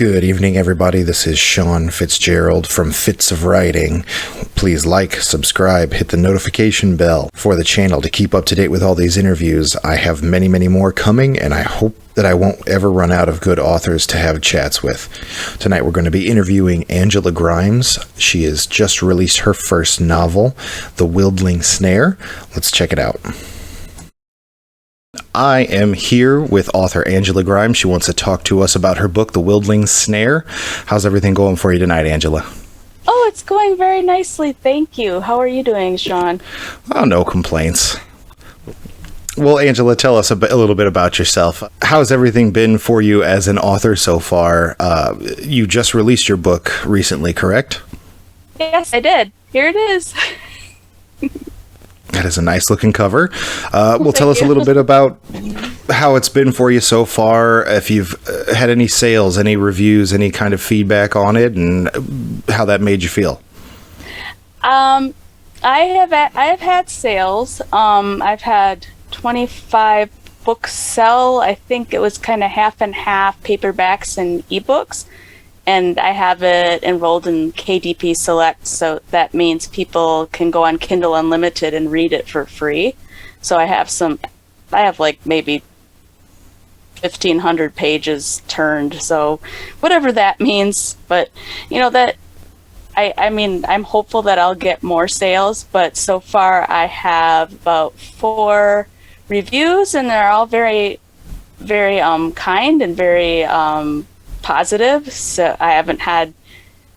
Good evening, everybody. This is Sean Fitzgerald from Fits of Writing. Please like, subscribe, hit the notification bell for the channel to keep up to date with all these interviews. I have many, many more coming, and I hope that I won't ever run out of good authors to have chats with. Tonight we're going to be interviewing Angela Grimes. She has just released her first novel, The Wyldling Snare. Let's check it out. I am here with author Angela Grimes. She wants to talk to us about her book, The Wyldling Snare. How's everything going for you tonight, Angela? Oh, it's going very nicely, thank you. How are you doing, Sean? Oh, no complaints. Well, Angela, tell us a little bit about yourself. How's everything been for you as an author so far? You just released your book recently, correct? Yes, I did. Here it is. That is a nice looking cover. Tell us a little bit about how it's been for you so far, if you've had any sales, any reviews, any kind of feedback on it, and how that made you feel. I have had sales. I've had 25 books sell. I think it was kind of half and half, paperbacks and ebooks. And I have it enrolled in KDP Select, so that means people can go on Kindle Unlimited and read it for free. So I have like maybe 1,500 pages turned, so whatever that means. But you know that I'm hopeful that I'll get more sales, but so far I have about 4 reviews, and they're all very, very kind and very positive. So I haven't had,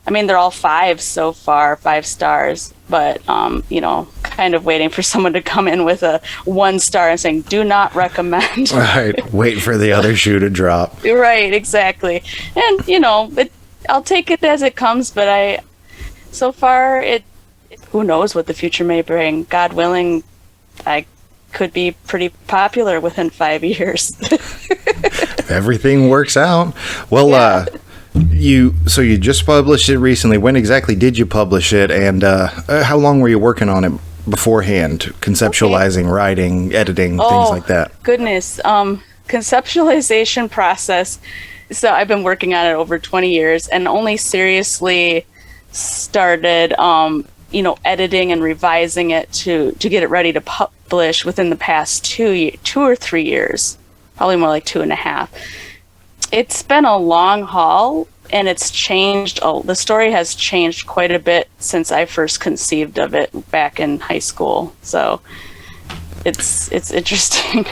they're all 5 so far, 5 stars, but kind of waiting for someone to come in with a 1 star and saying do not recommend. Right, wait for the other shoe to drop. Right, exactly. And I'll take it as it comes, but so far who knows what the future may bring. God willing, I could be pretty popular within 5 years. If everything works out. Well, yeah. You just published it recently. When exactly did you publish it, and how long were you working on it beforehand? Conceptualizing, writing, editing, things like that. Goodness. Conceptualization process. So I've been working on it over 20 years and only seriously started editing and revising it to get it ready to publish within the past 2 or 3 years. Probably more like 2.5. It's been a long haul, and it's changed. The story has changed quite a bit since I first conceived of it back in high school. So it's interesting.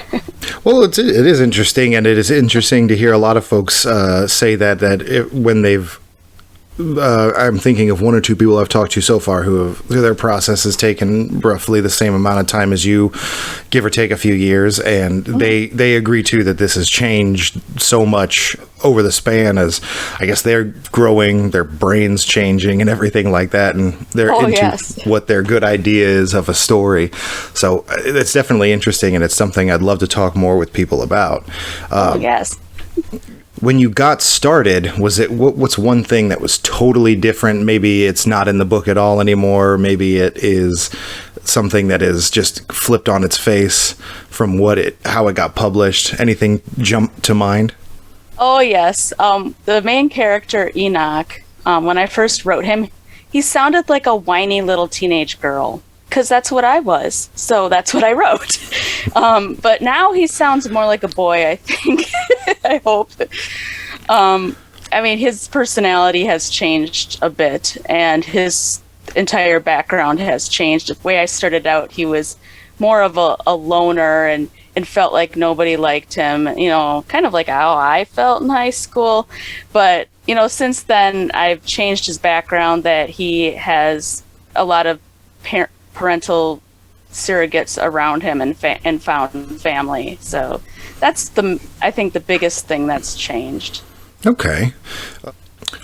Well, it is interesting, and it is interesting to hear a lot of folks say that when they've I'm thinking of 1 or 2 people I've talked to so far who their process has taken roughly the same amount of time as you, give or take a few years, and they agree too that this has changed so much over the span as I guess they're growing, their brains changing and everything like that, and they're into what their good idea is of a story. So it's definitely interesting, and it's something I'd love to talk more with people about. Yes. When you got started, was it what's one thing that was totally different? Maybe it's not in the book at all anymore. Maybe it is something that is just flipped on its face from how it got published. Anything jump to mind? Oh yes, the main character Enoch. When I first wrote him, he sounded like a whiny little teenage girl. Because that's what I was. So that's what I wrote. But now he sounds more like a boy, I think. I hope. His personality has changed a bit, and his entire background has changed. The way I started out, he was more of a loner and felt like nobody liked him, kind of like how I felt in high school. But, since then, I've changed his background, that he has a lot of parental surrogates around him and found family. So that's I think the biggest thing that's changed. Okay.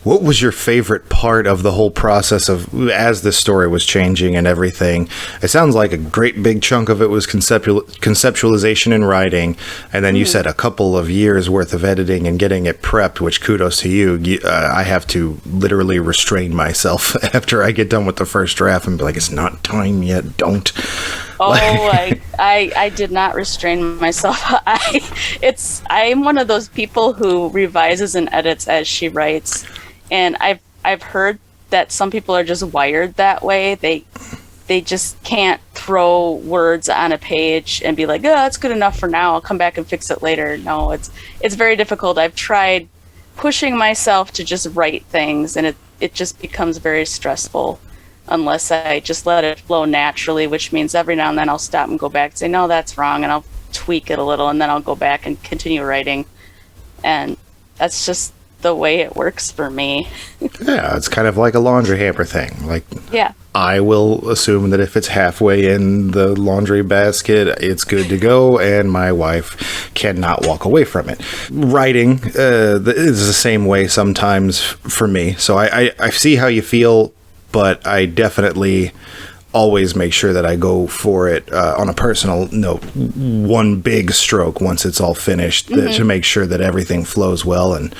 What was your favorite part of the whole process as the story was changing and everything? It sounds like a great big chunk of it was conceptualization and writing, and then you said a couple of years worth of editing and getting it prepped, which kudos to you. I have to literally restrain myself after I get done with the first draft and be like, it's not time yet, don't. Oh, I did not restrain myself. I'm one of those people who revises and edits as she writes, and I've heard that some people are just wired that way. They just can't throw words on a page and be like, oh, that's good enough for now. I'll come back and fix it later. No, it's very difficult. I've tried pushing myself to just write things, and it just becomes very stressful unless I just let it flow naturally, which means every now and then I'll stop and go back and say, no, that's wrong, and I'll tweak it a little, and then I'll go back and continue writing. And that's just the way it works for me. Yeah, it's kind of like a laundry hamper thing. Like, yeah. I will assume that if it's halfway in the laundry basket, it's good to go, and my wife cannot walk away from it. Writing is the same way sometimes for me. So I see how you feel, but I definitely always make sure that I go for it on a personal note, one big stroke once it's all finished, to make sure that everything flows well. And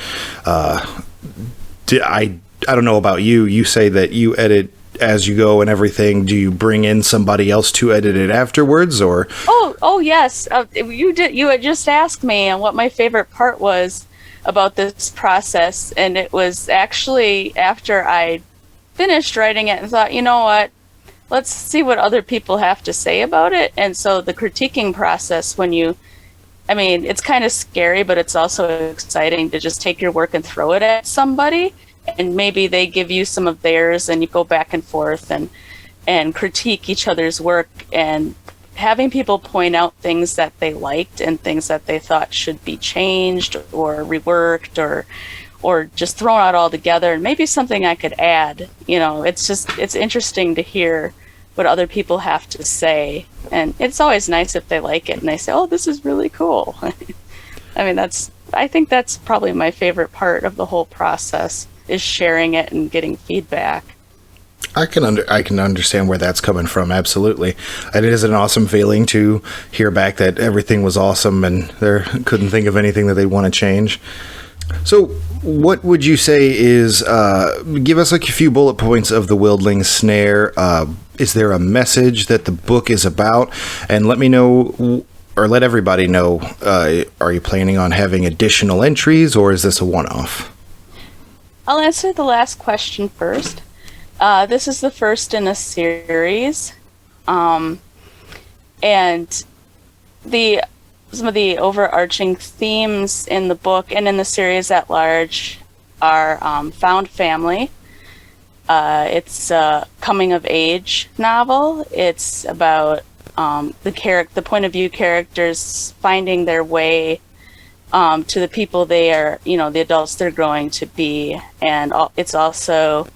I don't know about you. You say that you edit as you go and everything. Do you bring in somebody else to edit it afterwards, or? Oh yes. You did. You had just asked me what my favorite part was about this process, and it was actually after I finished writing it and thought, you know what? Let's see what other people have to say about it. And so the critiquing process, it's kind of scary, but it's also exciting to just take your work and throw it at somebody, and maybe they give you some of theirs, and you go back and forth and critique each other's work, and having people point out things that they liked and things that they thought should be changed or reworked or just thrown out altogether, and maybe something I could add. It's interesting to hear what other people have to say, and it's always nice if they like it and they say, oh, this is really cool. I think that's probably my favorite part of the whole process, is sharing it and getting feedback. I can understand where that's coming from, absolutely. And it is an awesome feeling to hear back that everything was awesome and they couldn't think of anything that they want to change. So what would you say is, give us like a few bullet points of the Wildling Snare. Is there a message that the book is about? And let me know, or let everybody know, are you planning on having additional entries, or is this a one-off? I'll answer the last question first. This is the first in a series. And some of the overarching themes in the book and in the series at large are found family. It's a coming-of-age novel. It's about the point of view characters finding their way to the people they are, the adults they're growing to be. And it's also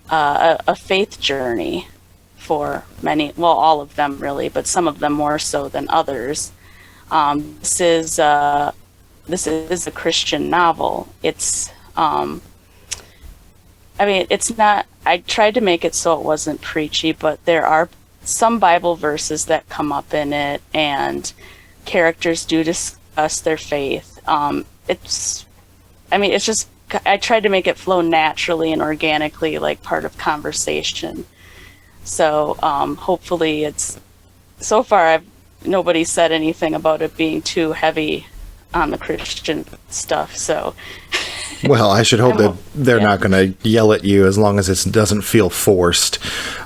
a faith journey for many, well, all of them really, but some of them more so than others. This is a Christian novel. It's not, I tried to make it so it wasn't preachy, but there are some Bible verses that come up in it, and characters do discuss their faith. I tried to make it flow naturally and organically, like part of conversation. So hopefully so far nobody said anything about it being too heavy on the Christian stuff, so. Well, I should hope that they're not going to yell at you as long as it doesn't feel forced.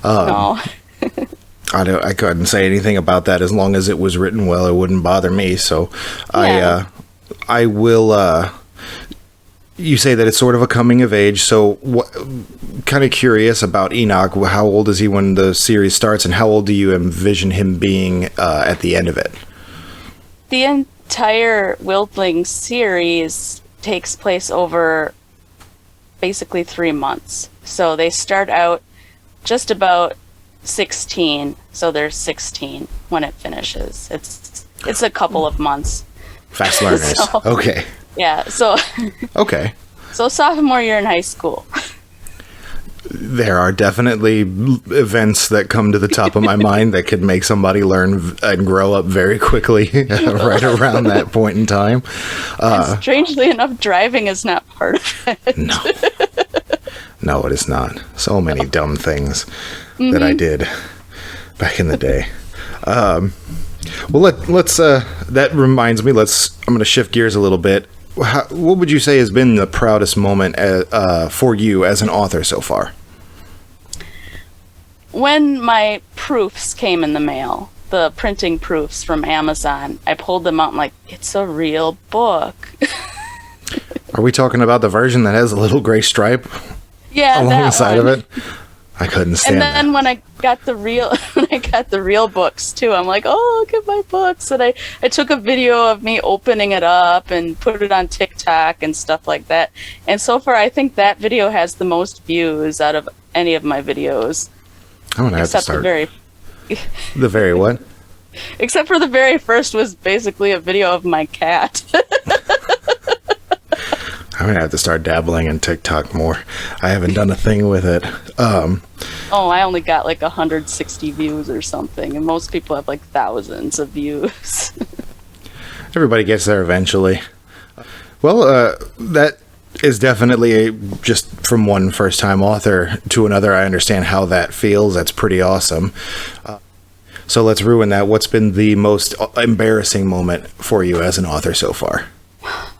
No. I couldn't say anything about that. As long as it was written well, it wouldn't bother me. So Yeah. I will. You say that it's sort of a coming of age. So kind of curious about Enoch. How old is he when the series starts, and how old do you envision him being at the end of it? The entire Wildling series takes place over basically 3 months. So they start out just about 16, so they're 16 when it finishes. It's a couple of months. Fast learners. Okay. Yeah, so okay. So sophomore year in high school. There are definitely events that come to the top of my mind that could make somebody learn and grow up very quickly right around that point in time. And strangely enough, driving is not part of it. No, it is not. So many dumb things that I did back in the day. Well, let's. That reminds me. I'm going to shift gears a little bit. What would you say has been the proudest moment for you as an author so far? When my proofs came in the mail, the printing proofs from Amazon, I pulled them out and like, it's a real book. Are we talking about the version that has a little gray stripe along the side of it? I couldn't stand that. And then when I got the real books too, I'm like, oh, look at my books. And I took a video of me opening it up and put it on TikTok and stuff like that. And so far, I think that video has the most views out of any of my videos. I'm going to have to start. The very what? Except for the very first was basically a video of my cat. I'm going to have to start dabbling in TikTok more. I haven't done a thing with it. I only got like 160 views or something, and most people have like thousands of views. Everybody gets there eventually. Well, that is definitely just from one first-time author to another. I understand how that feels. That's pretty awesome. So let's ruin that. What's been the most embarrassing moment for you as an author so far?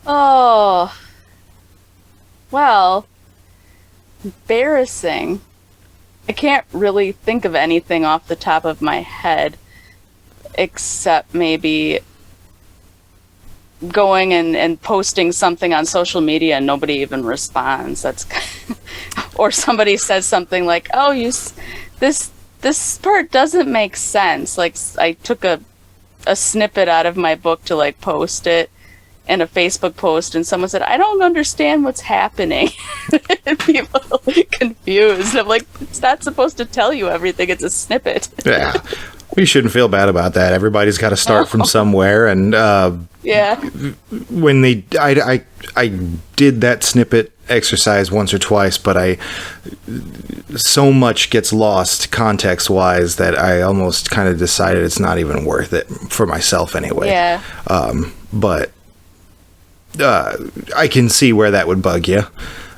Oh... Well, embarrassing. I can't really think of anything off the top of my head, except maybe going and posting something on social media and nobody even responds. Or somebody says something like, "Oh, this part doesn't make sense." Like I took a snippet out of my book to like post it in a Facebook post, and someone said, "I don't understand what's happening." And people are confused. I'm like, it's not supposed to tell you everything. It's a snippet. Yeah. We shouldn't feel bad about that. Everybody's got to start from somewhere. And yeah, when I did that snippet exercise once or twice, but so much gets lost context wise that I almost kind of decided it's not even worth it for myself anyway. Yeah. But I can see where that would bug you.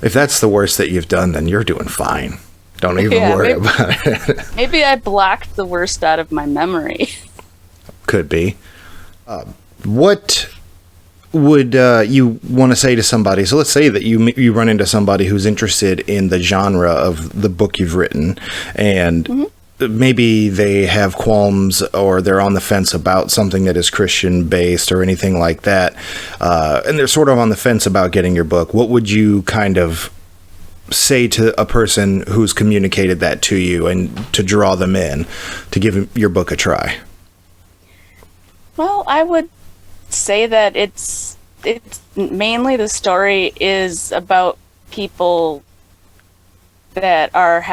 If that's the worst that you've done, then you're doing fine. Don't even worry about it. Maybe I blocked the worst out of my memory. Could be. What would you want to say to somebody? So let's say that you run into somebody who's interested in the genre of the book you've written, and maybe they have qualms or they're on the fence about something that is Christian based or anything like that, and they're sort of on the fence about getting your book. What would you kind of say to a person who's communicated that to you and to draw them in to give your book a try? Well, I would say that it's mainly the story is about people that are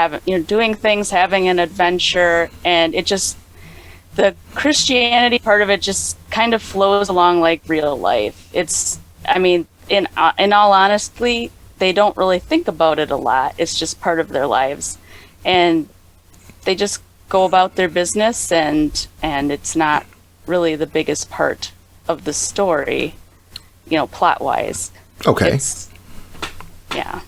doing things, having an adventure, and the Christianity part of it just kind of flows along like real life. In all honesty, they don't really think about it a lot. It's just part of their lives, and they just go about their business, and it's not really the biggest part of the story, plot wise. Okay. Yeah.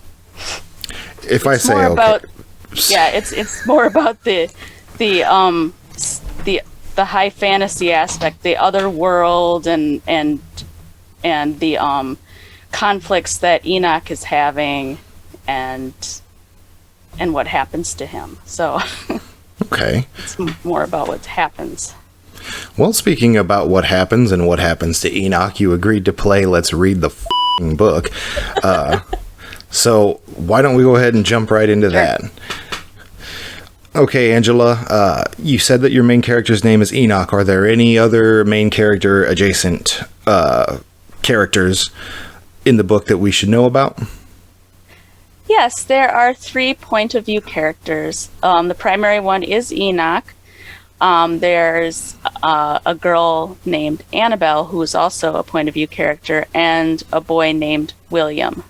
If I say okay. It's more about the high fantasy aspect, the other world, and the conflicts that Enoch is having, and what happens to him. So okay, it's more about what happens. Well, speaking about what happens and what happens to Enoch, you agreed to play Let's Read the Book. So why don't we go ahead and jump right into that? Okay, Angela, you said that your main character's name is Enoch. Are there any other main character adjacent characters in the book that we should know about? Yes, there are 3 point of view characters. The primary one is Enoch. There's a girl named Annabelle, who is also a point of view character, and a boy named William.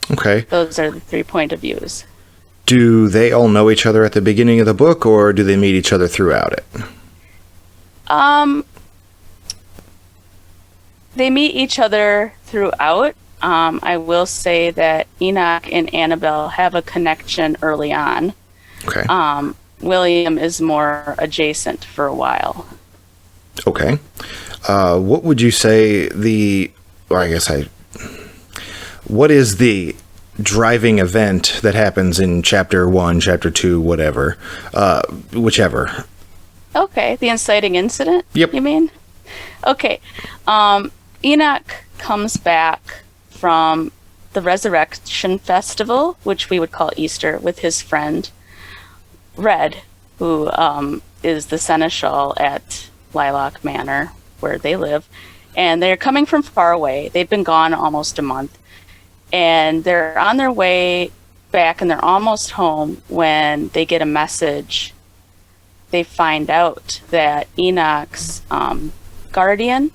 Okay. Those are the 3 point of views. Do they all know each other at the beginning of the book, or do they meet each other throughout it? They meet each other throughout. I will say that Enoch and Annabelle have a connection early on. Okay. William is more adjacent for a while. Okay. What would you say what is the driving event that happens in chapter 1, chapter 2, whatever, whichever? Okay, the inciting incident? Yep. You mean? Okay. Enoch comes back from the Resurrection Festival, which we would call Easter, with his friend Red, who is the seneschal at Lilac Manor, where they live. And they're coming from far away. They've been gone almost a month. And they're on their way back, and they're almost home when they get a message. They find out that Enoch's guardian,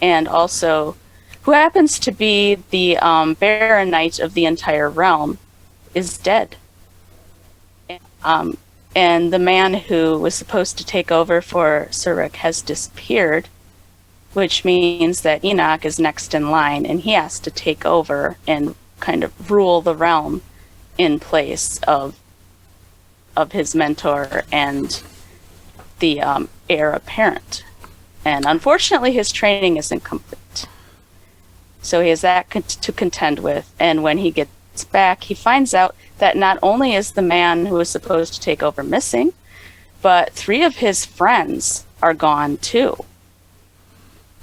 and also who happens to be the Baron Knight of the entire realm, is dead. And the man who was supposed to take over for Surik has disappeared, which means that Enoch is next in line, and he has to take over and kind of rule the realm in place of his mentor and the heir apparent. And unfortunately, his training isn't complete. So he has that to contend with. And when he gets back, he finds out that not only is the man who was supposed to take over missing, but 3 of his friends are gone too.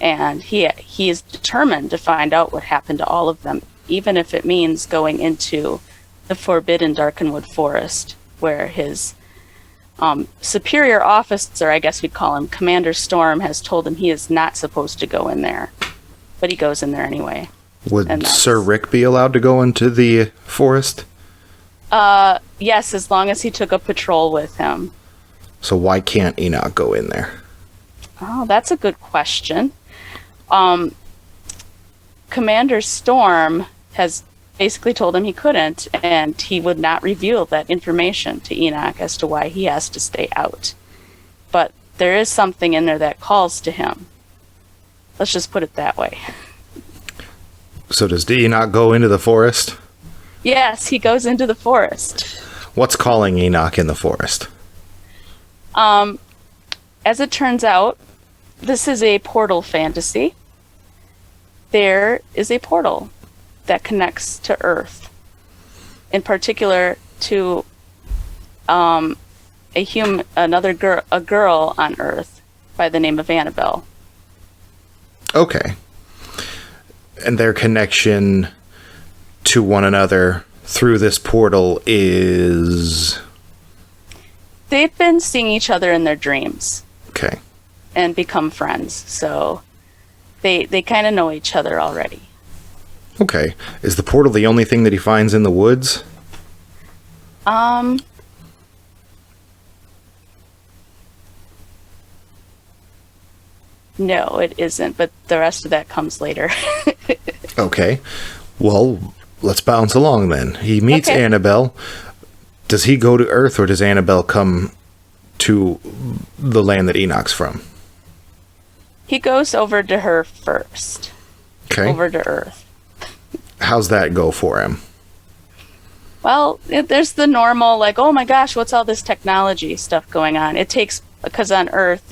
And he is determined to find out what happened to all of them, even if it means going into the forbidden Darkenwood Forest, where his superior officer, I guess we'd call him, Commander Storm, has told him he is not supposed to go in there. But he goes in there anyway. Would Sir Rick be allowed to go into the forest? Yes, as long as he took a patrol with him. So why can't Enoch go in there? Oh, that's a good question. Commander Storm has basically told him he couldn't, and he would not reveal that information to Enoch as to why he has to stay out. But there is something in there that calls to him. Let's just put it that way. So does Enoch go into the forest? Yes, he goes into the forest. What's calling Enoch in the forest? As it turns out, this is a portal fantasy. There is a portal that connects to Earth, in particular to a girl on Earth by the name of Annabelle. Okay. And their connection to one another through this portal is... They've been seeing each other in their dreams. Okay. And become friends, so they kind of know each other already. Okay. Is the portal the only thing that he finds in the woods? No, it isn't, but the rest of that comes later. Okay. Well, let's bounce along then. He meets Annabelle. Does he go to Earth, or does Annabelle come to the land that Enoch's from? He goes over to her first. Okay. Over to Earth. How's that go for him? Well, there's the normal, like, oh my gosh, what's all this technology stuff going on? Because on Earth,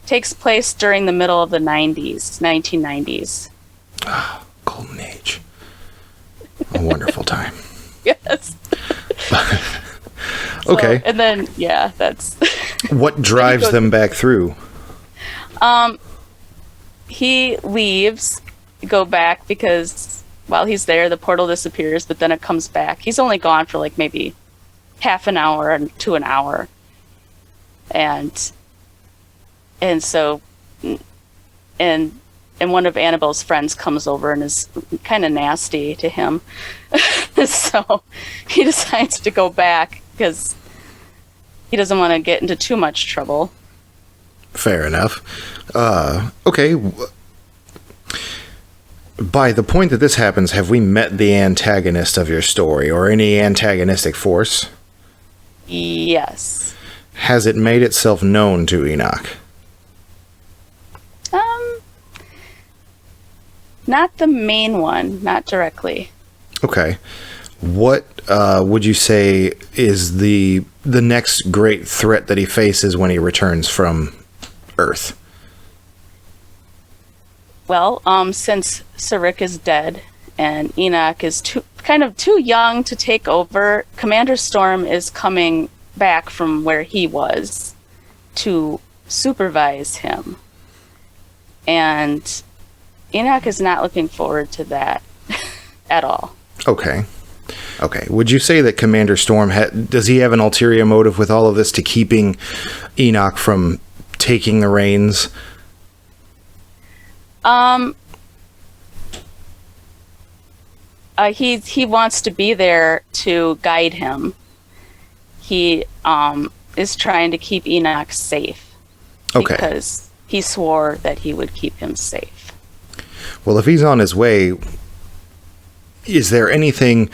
takes place during the middle of the 1990s. Golden Age. A wonderful time. Yes. Okay. So, and then, yeah, that's... What drives them back through? He leaves, go back, because while he's there, the portal disappears, but then it comes back. He's only gone for like maybe half an hour to an hour. And so one of Annabelle's friends comes over and is kind of nasty to him. So he decides to go back because he doesn't want to get into too much trouble. Fair enough. Okay. By the point that this happens, have we met the antagonist of your story, or any antagonistic force? Yes. Has it made itself known to Enoch? Not the main one, not directly. Okay. What would you say is the next great threat that he faces when he returns from Earth? Well, since Sarik is dead and Enoch is too young to take over, Commander Storm is coming back from where he was to supervise him. And Enoch is not looking forward to that at all. Okay. Would you say that Commander Storm, does he have an ulterior motive with all of this to keeping Enoch from taking the reins? He wants to be there to guide him. He is trying to keep Enoch safe. Okay. Because he swore that he would keep him safe. Well, if he's on his way, is there anything,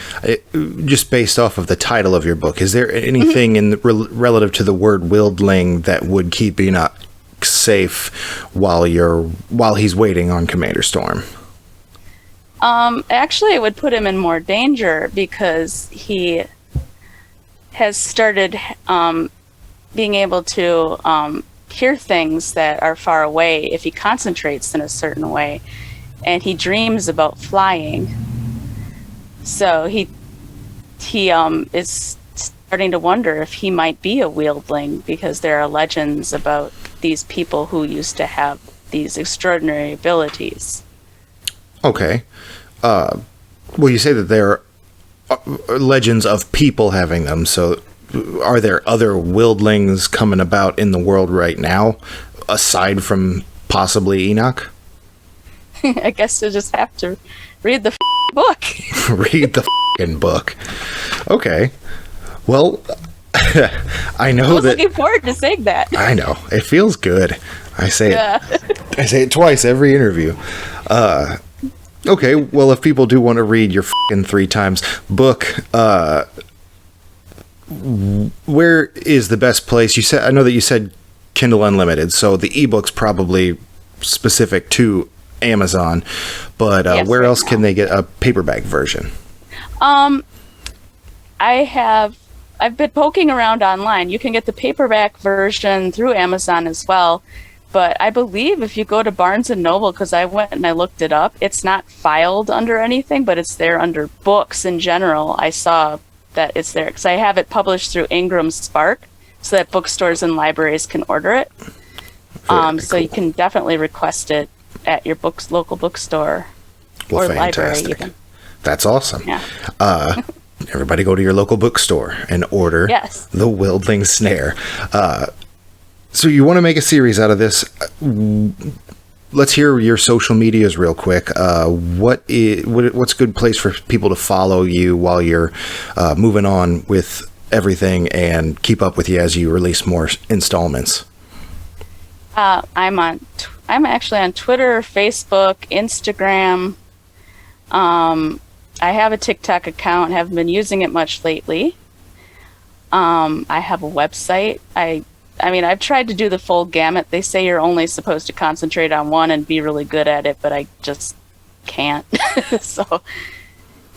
just based off of the title of your book, is there anything in relative to the word Wildling that would keep Enoch safe while he's waiting on Commander Storm? Actually, it would put him in more danger because he has started being able to hear things that are far away if he concentrates in a certain way, and he dreams about flying. So he is starting to wonder if he might be a Wyldling, because there are legends about these people who used to have these extraordinary abilities. Okay. Well, you say that there are legends of people having them, so are there other Wildlings coming about in the world right now, aside from possibly Enoch? I guess you'll just have to read the book. Read the book. Okay. Well, I know I was that. looking forward to saying that. I know. It feels good. I say it. I say it twice every interview. Okay, well, if people do want to read your 3 times book, where is the best place? I know that you said Kindle Unlimited, so the ebook's probably specific to Amazon, but yes, where right else now. can they get a paperback version? I've been poking around online. You can get the paperback version through Amazon as well. But I believe if you go to Barnes & Noble, because I went and I looked it up, it's not filed under anything, but it's there under books in general. I saw that it's there because I have it published through Ingram Spark so that bookstores and libraries can order it. So you can definitely request it at your local bookstore or library even. That's awesome. Yeah. Everybody go to your local bookstore and order the Wildling Snare. So you want to make a series out of this. Let's hear your social medias real quick. What's a good place for people to follow you while you're moving on with everything and keep up with you as you release more installments? I'm actually on Twitter, Facebook, Instagram. I have a TikTok account. Haven't been using it much lately. I have a website. I mean, I've tried to do the full gamut. They say you're only supposed to concentrate on one and be really good at it, but I just can't. So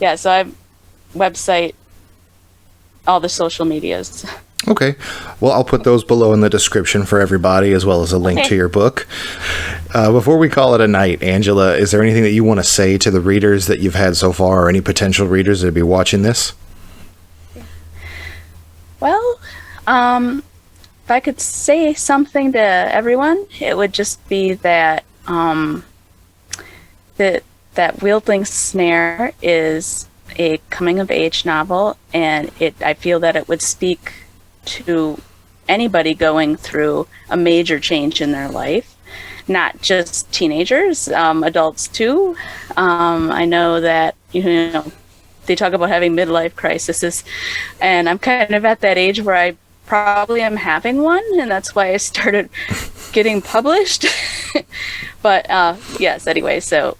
I have website, all the social medias. Okay. Well, I'll put those below in the description for everybody, as well as a link to your book. Before we call it a night, Angela, is there anything that you want to say to the readers that you've had so far, or any potential readers that will be watching this? Well, if I could say something to everyone, it would just be that that Wildling Snare is a coming-of-age novel, and I feel that it would speak to anybody going through a major change in their life, not just teenagers, adults too. I know that they talk about having midlife crises, and I'm kind of at that age where I probably am having one, and that's why I started getting published. But yes, anyway, so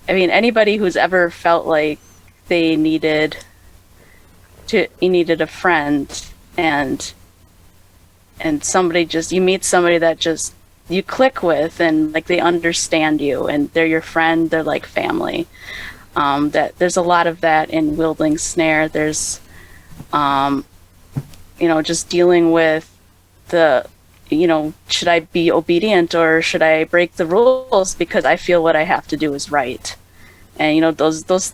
I mean, anybody who's ever felt like they needed a friend, and somebody you meet somebody that just you click with, and like they understand you, and they're your friend, they're like family. That there's a lot of that in Wildling Snare. There's, just dealing with the, should I be obedient or should I break the rules because I feel what I have to do is right? And, those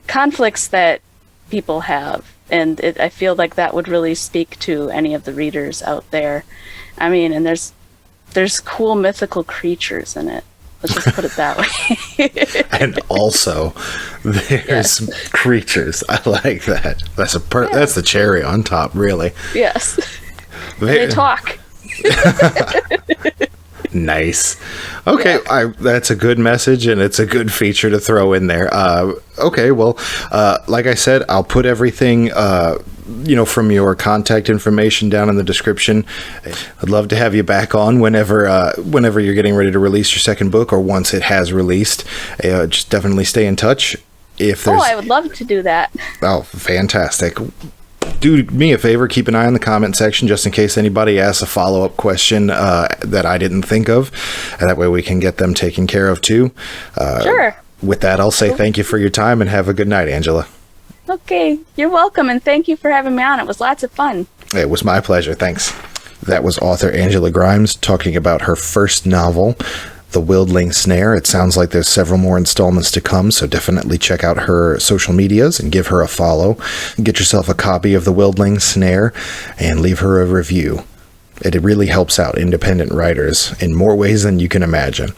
conflicts that people have. And I feel like that would really speak to any of the readers out there. I mean, and there's cool mythical creatures in it. Let's just put it that way. And also, there's creatures. I like that. That's the cherry on top, really. Yes. They talk. Nice. Okay, yeah. That's a good message, and it's a good feature to throw in there. Okay, well, like I said, I'll put everything, from your contact information down in the description. I'd love to have you back on whenever you're getting ready to release your second book, or once it has released. Just definitely stay in touch. I would love to do that. Oh, fantastic. Do me a favor, keep an eye on the comment section just in case anybody asks a follow-up question that I didn't think of. And that way we can get them taken care of too. Sure. With that, I'll say thank you for your time and have a good night, Angela. Okay, you're welcome, and thank you for having me on. It was lots of fun. It was my pleasure. Thanks. That was author Angela Grimes talking about her first novel, The Wyldling Snare. It sounds like there's several more installments to come, so definitely check out her social medias and give her a follow. Get yourself a copy of The Wyldling Snare and leave her a review. It really helps out independent writers in more ways than you can imagine.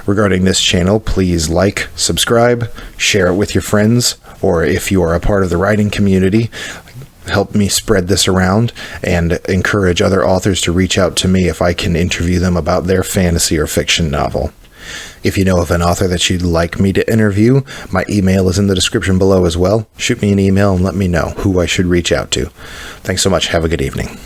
Regarding this channel, please like, subscribe, share it with your friends, or if you are a part of the writing community, help me spread this around and encourage other authors to reach out to me if I can interview them about their fantasy or fiction novel. If you know of an author that you'd like me to interview, my email is in the description below as well. Shoot me an email and let me know who I should reach out to. Thanks so much. Have a good evening.